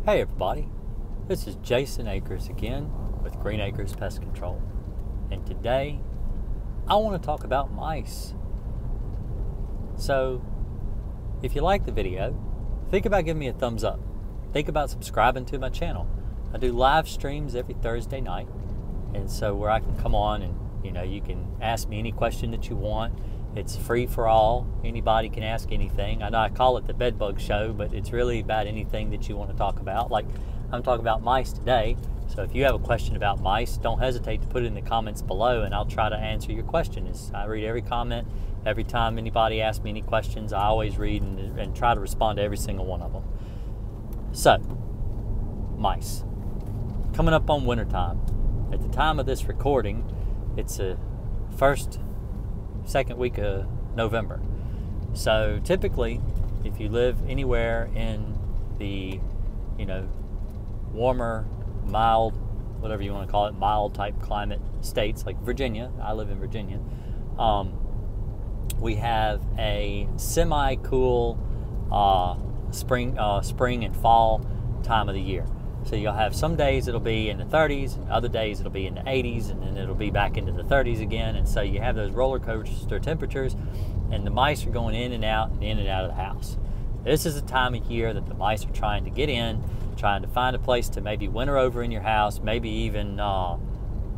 Hey everybody, this is Jason Akers again with Green Acres Pest Control, and today I want to talk about mice. So if you like the video, think about giving me a thumbs up. Think about subscribing to my channel. I do live streams every Thursday night, and so where I can come on and you can ask me any question that you want. It's free for all. Anybody can ask anything. I know I call it the Bedbug Show, but it's really about anything that you want to talk about. Like I'm talking about mice today. So if you have a question about mice, don't hesitate to put it in the comments below, and I'll try to answer your question. I read every comment. Every time anybody asks me any questions, I always read and try to respond to every single one of them. So, mice. Coming up on wintertime. At the time of this recording, it's the second week of November. So typically, if you live anywhere in the, warmer, mild, whatever you want to call it, mild type climate states like Virginia, I live in Virginia, we have a semi-cool spring and fall time of the year. So you'll have some days it'll be in the 30s, and other days it'll be in the 80s, and then it'll be back into the 30s again. And so you have those roller coaster temperatures, and the mice are going in and out of the house. This is the time of year that the mice are trying to get in, trying to find a place to maybe winter over in your house, maybe even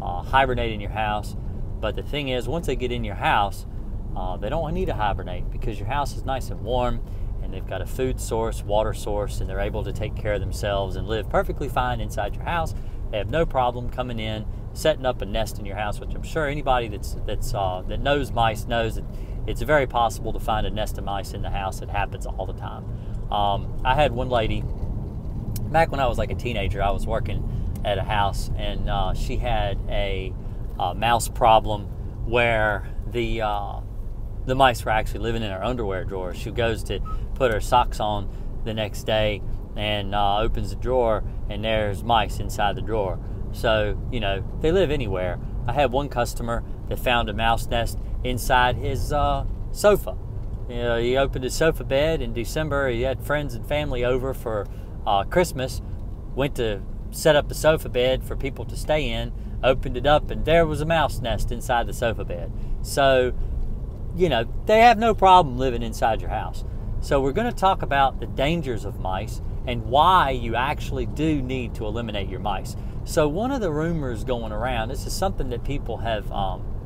hibernate in your house. But the thing is, once they get in your house, they don't need to hibernate because your house is nice and warm, and they've got a food source, water source, and they're able to take care of themselves and live perfectly fine inside your house. They have no problem coming in, setting up a nest in your house, which I'm sure anybody that knows mice knows that it's very possible to find a nest of mice in the house. It happens all the time. I had one lady, back when I was like a teenager, I was working at a house, and she had a mouse problem where the mice were actually living in her underwear drawer. She goes to put her socks on the next day and opens the drawer, and there's mice inside the drawer. So, they live anywhere. I had one customer that found a mouse nest inside his sofa. He opened his sofa bed in December. He had friends and family over for Christmas, went to set up the sofa bed for people to stay in, opened it up, and there was a mouse nest inside the sofa bed. So, they have no problem living inside your house. So we're going to talk about the dangers of mice and why you actually do need to eliminate your mice. So one of the rumors going around, this is something that people have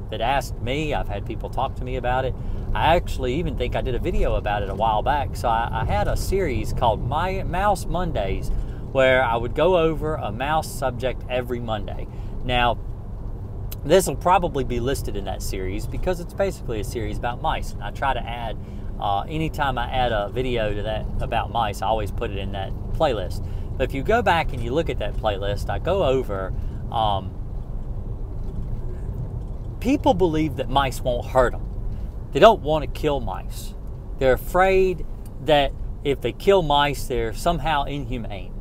that asked me. I've had people talk to me about it. I actually even think I did a video about it a while back. So I had a series called Mouse Mondays, where I would go over a mouse subject every Monday. Now, this will probably be listed in that series because it's basically a series about mice. And I try to add, anytime I add a video to that about mice, I always put it in that playlist. But if you go back and you look at that playlist, I go over, people believe that mice won't hurt them. They don't want to kill mice. They're afraid that if they kill mice, they're somehow inhumane.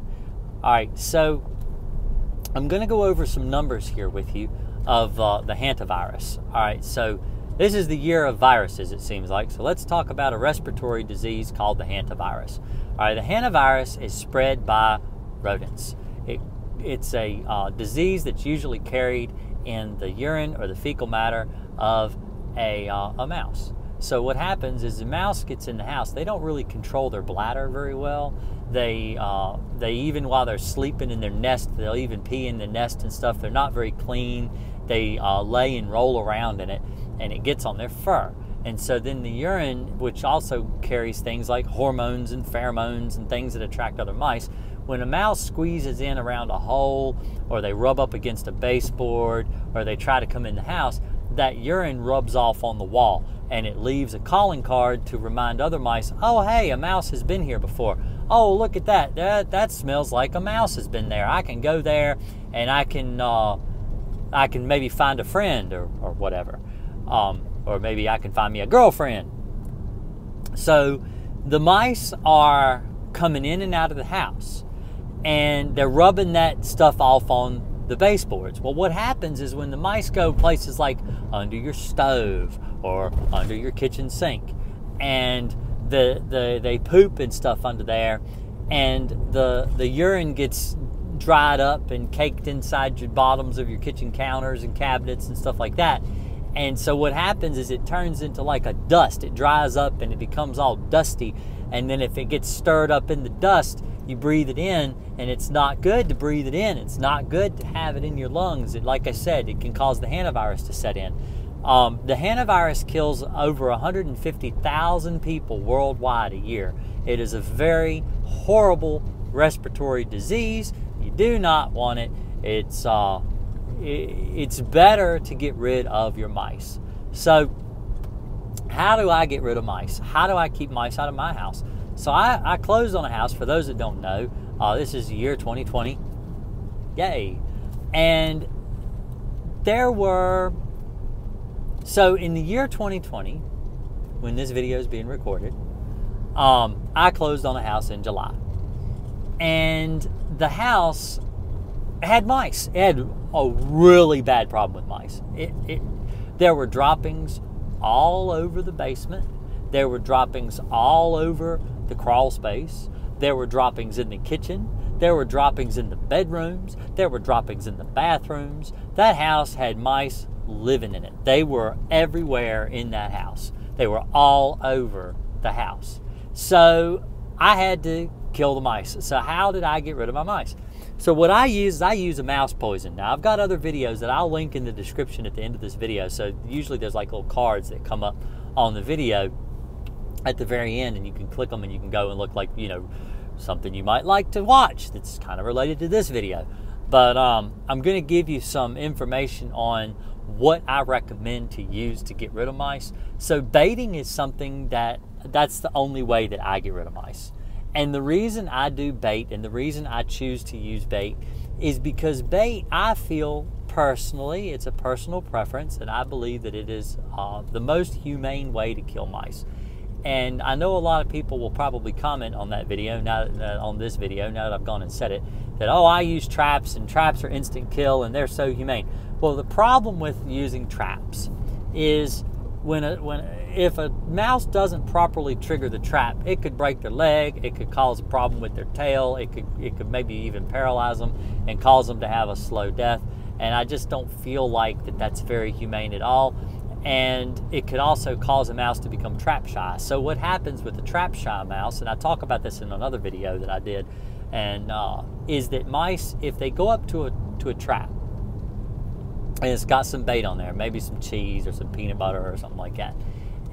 All right, so I'm going to go over some numbers here with you of the Hantavirus. All right, so this is the year of viruses, it seems like. So let's talk about a respiratory disease called the Hantavirus. All right, the Hantavirus is spread by rodents. It's a disease that's usually carried in the urine or the fecal matter of a mouse. So what happens is the mouse gets in the house. They don't really control their bladder very well. They even while they're sleeping in their nest, they'll even pee in the nest and stuff. They're not very clean. They lay and roll around in it, and it gets on their fur. And so then the urine, which also carries things like hormones and pheromones and things that attract other mice, when a mouse squeezes in around a hole, or they rub up against a baseboard, or they try to come in the house, that urine rubs off on the wall, and it leaves a calling card to remind other mice, oh, hey, a mouse has been here before. Oh, look at that. That smells like a mouse has been there. I can go there, and I can maybe find a friend or whatever. Or maybe I can find me a girlfriend. So the mice are coming in and out of the house, and they're rubbing that stuff off on the baseboards. Well, what happens is when the mice go places like under your stove or under your kitchen sink, and they poop and stuff under there, and the urine gets dried up and caked inside your bottoms of your kitchen counters and cabinets and stuff like that. And so what happens is it turns into like a dust. It dries up and it becomes all dusty. And then if it gets stirred up in the dust, you breathe it in, and it's not good to breathe it in. It's not good to have it in your lungs. Like I said, it can cause the hantavirus to set in. The hantavirus kills over 150,000 people worldwide a year. It is a very horrible respiratory disease. You do not want it. It's better to get rid of your mice. So how do I get rid of mice? How do I keep mice out of my house? So I closed on a house. For those that don't know, this is the year 2020. Yay. And so in the year 2020, when this video is being recorded, I closed on a house in July. And the house had mice. It had a really bad problem with mice. There were droppings all over the basement. There were droppings all over the crawl space. There were droppings in the kitchen. There were droppings in the bedrooms. There were droppings in the bathrooms. That house had mice living in it. They were everywhere in that house. They were all over the house. So I had to kill the mice. So how did I get rid of my mice? So what I use a mouse poison. Now I've got other videos that I'll link in the description at the end of this video. So usually there's like little cards that come up on the video at the very end, and you can click them and you can go and look like, you know, something you might like to watch that's kind of related to this video. But I'm going to give you some information on what I recommend to use to get rid of mice. So baiting is something that's the only way that I get rid of mice. And the reason I do bait and the reason I choose to use bait is because bait, I feel personally, it's a personal preference, and I believe that it is the most humane way to kill mice. And I know a lot of people will probably comment on that video, on this video, now that I've gone and said it, that, oh, I use traps, and traps are instant kill, and they're so humane. Well, the problem with using traps is if a mouse doesn't properly trigger the trap, it could break their leg, it could cause a problem with their tail, it could maybe even paralyze them and cause them to have a slow death. And I just don't feel like that's very humane at all. And it could also cause a mouse to become trap shy. So what happens with the trap shy mouse, and I talk about this in another video that I did, and is that mice, if they go up to a trap and it's got some bait on there, maybe some cheese or some peanut butter or something like that,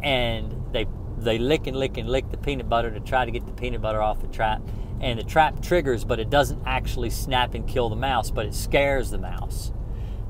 and they lick and lick and lick the peanut butter to try to get the peanut butter off the trap, and the trap triggers, but it doesn't actually snap and kill the mouse, but it scares the mouse,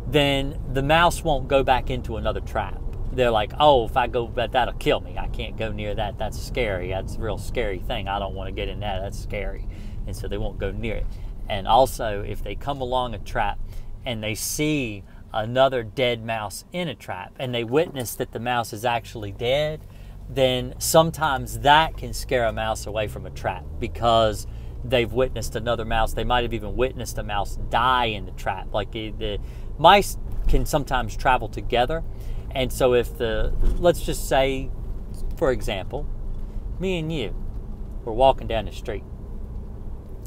then the mouse won't go back into another trap. They're like, oh, if I go, that'll kill me. I can't go near that. That's scary. That's a real scary thing. I don't want to get in that. That's scary. And so they won't go near it. And also, if they come along a trap and they see another dead mouse in a trap and they witness that the mouse is actually dead, then sometimes that can scare a mouse away from a trap because they've witnessed another mouse. They might have even witnessed a mouse die in the trap. Like the mice can sometimes travel together. And so if let's just say, for example, me and you, we're walking down the street.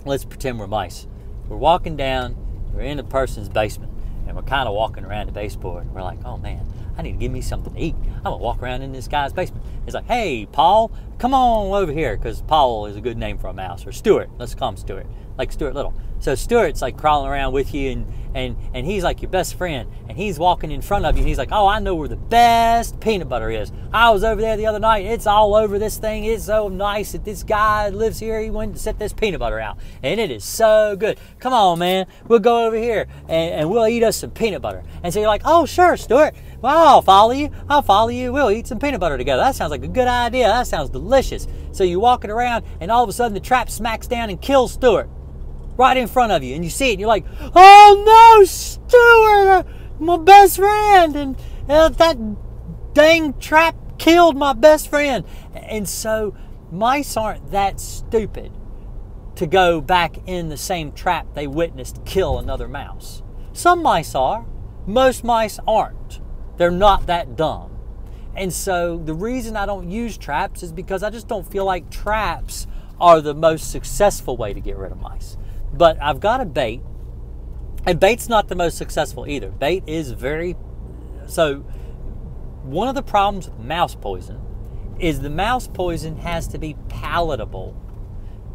Let's pretend we're mice. We're walking down, we're in a person's basement, and we're kind of walking around the baseboard. We're like, oh man, I need to give me something to eat. I'm gonna walk around in this guy's basement. He's like, hey, Paul, come on over here, because Paul is a good name for a mouse. Or Stuart, let's call him Stuart, like Stuart Little. So Stuart's like crawling around with you, and he's like your best friend, and he's walking in front of you, and he's like, oh, I know where the best peanut butter is. I was over there the other night. It's all over this thing. It's so nice that this guy lives here. He went to set this peanut butter out, and it is so good. Come on, man. We'll go over here, and we'll eat us some peanut butter. And so you're like, oh, sure, Stuart. Well, I'll follow you. I'll follow you. We'll eat some peanut butter together. That sounds like a good idea. That sounds delicious. So you're walking around, and all of a sudden the trap smacks down and kills Stuart right in front of you. And you see it, and you're like, oh, no, Stuart, my best friend. And that dang trap killed my best friend. And so mice aren't that stupid to go back in the same trap they witnessed kill another mouse. Some mice are. Most mice aren't. They're not that dumb. And so the reason I don't use traps is because I just don't feel like traps are the most successful way to get rid of mice. But I've got a bait, and bait's not the most successful either. Bait is so one of the problems with mouse poison is the mouse poison has to be palatable,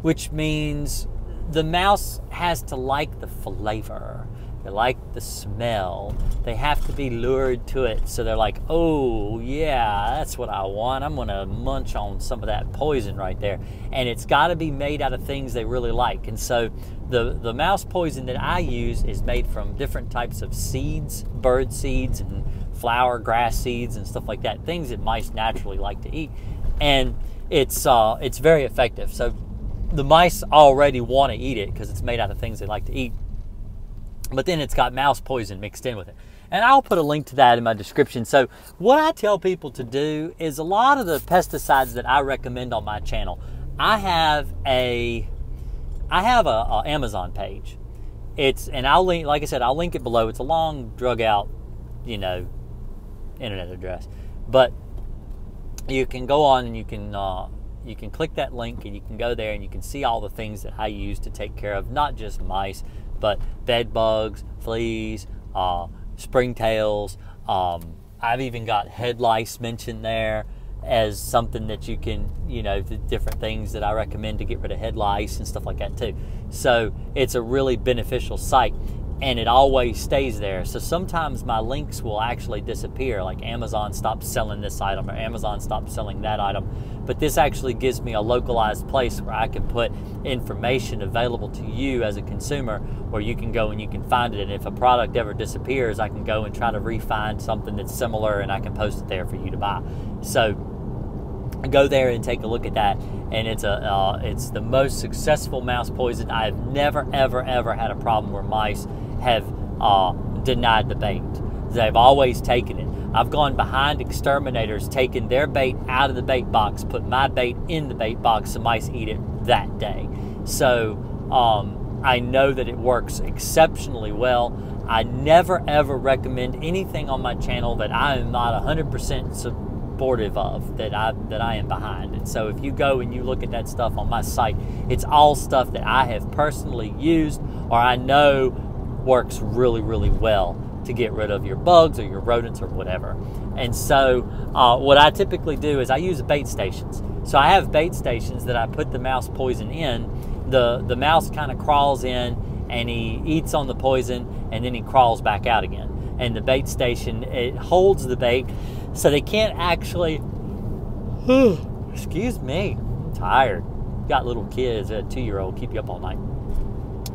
which means the mouse has to like the flavor. They like the smell. They have to be lured to it. So they're like, oh, yeah, that's what I want. I'm going to munch on some of that poison right there. And it's got to be made out of things they really like. And so the mouse poison that I use is made from different types of seeds, bird seeds and flower, grass seeds and stuff like that, things that mice naturally like to eat. And it's very effective. So the mice already want to eat it because it's made out of things they like to eat. But then it's got mouse poison mixed in with it. And I'll put a link to that in my description. So what I tell people to do is a lot of the pesticides that I recommend on my channel, I have a Amazon page. And I'll link, like I said, I'll link it below. It's a long, drug out, internet address. But you can go on and you can click that link and you can go there and you can see all the things that I use to take care of not just mice, but bed bugs, fleas, springtails. I've even got head lice mentioned there as something that you can, the different things that I recommend to get rid of head lice and stuff like that too. So it's a really beneficial site, and it always stays there. So sometimes my links will actually disappear, like Amazon stops selling this item or Amazon stops selling that item. But this actually gives me a localized place where I can put information available to you as a consumer, where you can go and you can find it. And if a product ever disappears, I can go and try to re-find something that's similar and I can post it there for you to buy. So go there and take a look at that. And it's the most successful mouse poison. I've never, ever, ever had a problem where mice have denied the bait. They've always taken it. I've gone behind exterminators, taken their bait out of the bait box, put my bait in the bait box, so mice eat it that day. So I know that it works exceptionally well. I never ever recommend anything on my channel that I am not 100% supportive of, that I am behind. And so if you go and you look at that stuff on my site, it's all stuff that I have personally used or I know works really, really well to get rid of your bugs or your rodents or whatever. And so what I typically do is I use bait stations. So I have bait stations that I put the mouse poison in. The mouse kind of crawls in and he eats on the poison and then he crawls back out again. And the bait station, it holds the bait so they can't actually, excuse me, I'm tired. Got little kids, a 2-year-old, keep you up all night.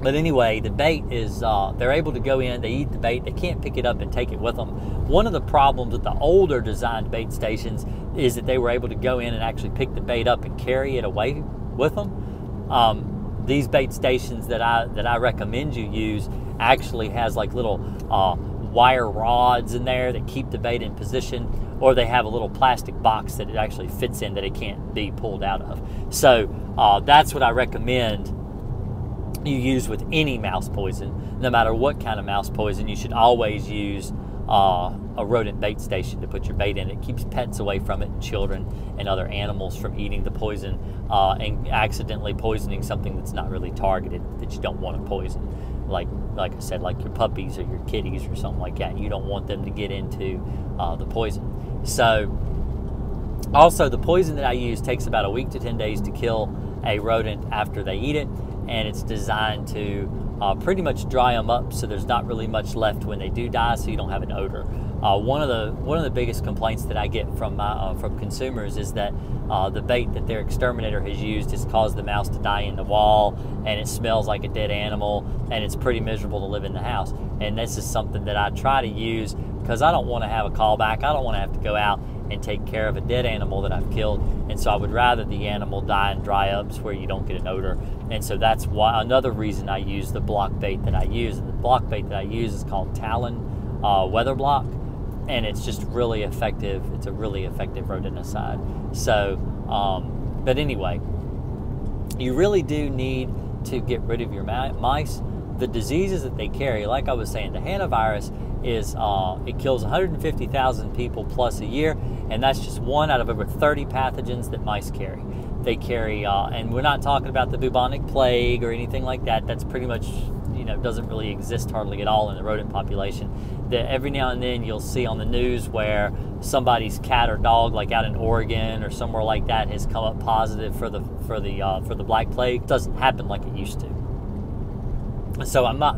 But anyway, the bait is, they're able to go in, they eat the bait, they can't pick it up and take it with them. One of the problems with the older designed bait stations is that they were able to go in and actually pick the bait up and carry it away with them. These bait stations that I recommend you use actually has like little wire rods in there that keep the bait in position, or they have a little plastic box that it actually fits in that it can't be pulled out of. So that's what I recommend you use with any mouse poison. No matter what kind of mouse poison, you should always use a rodent bait station to put your bait in. It keeps pets away from it, and children and other animals from eating the poison and accidentally poisoning something that's not really targeted, that you don't want to poison. Like I said, like your puppies or your kitties or something like that. You don't want them to get into the poison. So also the poison that I use takes about a week to 10 days to kill a rodent after they eat it. And it's designed to pretty much dry them up so there's not really much left when they do die, so you don't have an odor. One of the biggest complaints that I get from consumers is that the bait that their exterminator has used has caused the mouse to die in the wall, and it smells like a dead animal, and it's pretty miserable to live in the house. And this is something that I try to use because I don't want to have a callback. I don't want to have to go out and take care of a dead animal that I've killed, and so I would rather the animal die in dry ups where you don't get an odor. And so that's why another reason I use the block bait that I use. And the block bait that I use is called Talon Weather Block, and it's just really effective. It's a really effective rodenticide. So, but anyway, you really do need to get rid of your mice. The diseases that they carry, like I was saying, the Hantavirus is it kills 150,000 people plus a year, and that's just one out of over 30 pathogens that mice carry. They carry, and we're not talking about the bubonic plague or anything like that. That's pretty much, doesn't really exist hardly at all in the rodent population. That every now and then you'll see on the news where somebody's cat or dog, like out in Oregon or somewhere like that, has come up positive for the Black Plague. It doesn't happen like it used to. So I'm not,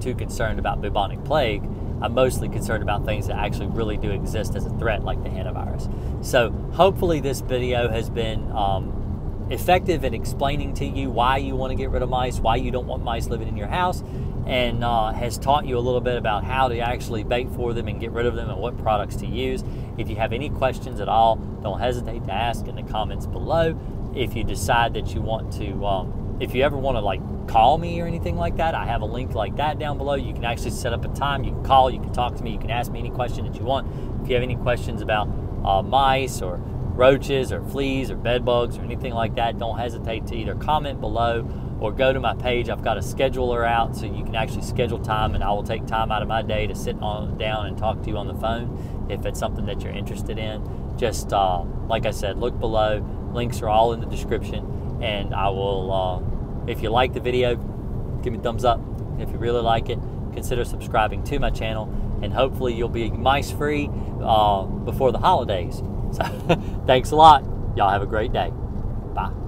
too concerned about bubonic plague. I'm mostly concerned about things that actually really do exist as a threat, like the hantavirus. So hopefully this video has been effective in explaining to you why you want to get rid of mice, why you don't want mice living in your house, and has taught you a little bit about how to actually bait for them and get rid of them and what products to use. If you have any questions at all, don't hesitate to ask in the comments below. If you decide that you want to, if you ever want to like call me or anything like that, I have a link like that down below. You can actually set up a time, you can call, you can talk to me, you can ask me any question that you want. If you have any questions about mice or roaches or fleas or bed bugs or anything like that, don't hesitate to either comment below or go to my page. I've got a scheduler out, so you can actually schedule time, and I will take time out of my day to sit down and talk to you on the phone if it's something that you're interested in. Just like I said, look below. Links are all in the description, and I will, if you like the video, give me a thumbs up. If you really like it, consider subscribing to my channel, and hopefully you'll be mice-free before the holidays. So thanks a lot. Y'all have a great day. Bye.